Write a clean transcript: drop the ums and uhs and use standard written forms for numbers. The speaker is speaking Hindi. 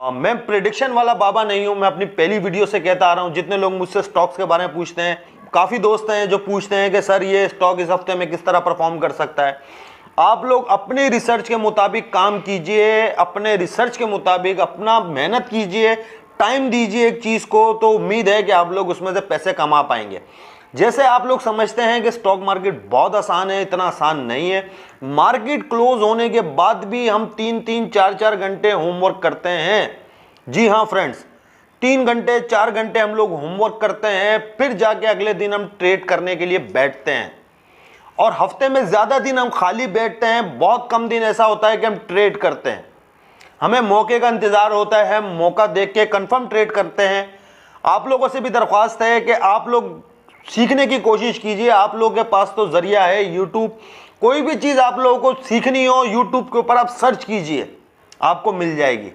मैं प्रेडिक्शन वाला बाबा नहीं हूं। मैं अपनी पहली वीडियो से कहता आ रहा हूं, जितने लोग मुझसे स्टॉक्स के बारे में पूछते हैं, काफ़ी दोस्त हैं जो पूछते हैं कि सर ये स्टॉक इस हफ्ते में किस तरह परफॉर्म कर सकता है। आप लोग अपनी रिसर्च के मुताबिक काम कीजिए, अपने रिसर्च के मुताबिक अपना मेहनत कीजिए, टाइम दीजिए एक चीज़ को, तो उम्मीद है कि आप लोग उसमें से पैसे कमा पाएंगे। जैसे आप लोग समझते हैं कि स्टॉक मार्केट बहुत आसान है, इतना आसान नहीं है। मार्केट क्लोज होने के बाद भी हम 3-3, 4-4 घंटे होमवर्क करते हैं। जी हाँ फ्रेंड्स, 3 घंटे 4 घंटे हम लोग होमवर्क करते हैं, फिर जाके अगले दिन हम ट्रेड करने के लिए बैठते हैं। और हफ्ते में ज़्यादा दिन हम खाली बैठते हैं, बहुत कम दिन ऐसा होता है कि हम ट्रेड करते हैं। हमें मौके का इंतज़ार होता है, हम मौका देख के कंफर्म ट्रेड करते हैं। आप लोगों से भी दरख्वास्त है कि आप लोग सीखने की कोशिश कीजिए। आप लोगों के पास तो जरिया है यूट्यूब। कोई भी चीज़ आप लोगों को सीखनी हो, यूट्यूब के ऊपर आप सर्च कीजिए, आपको मिल जाएगी।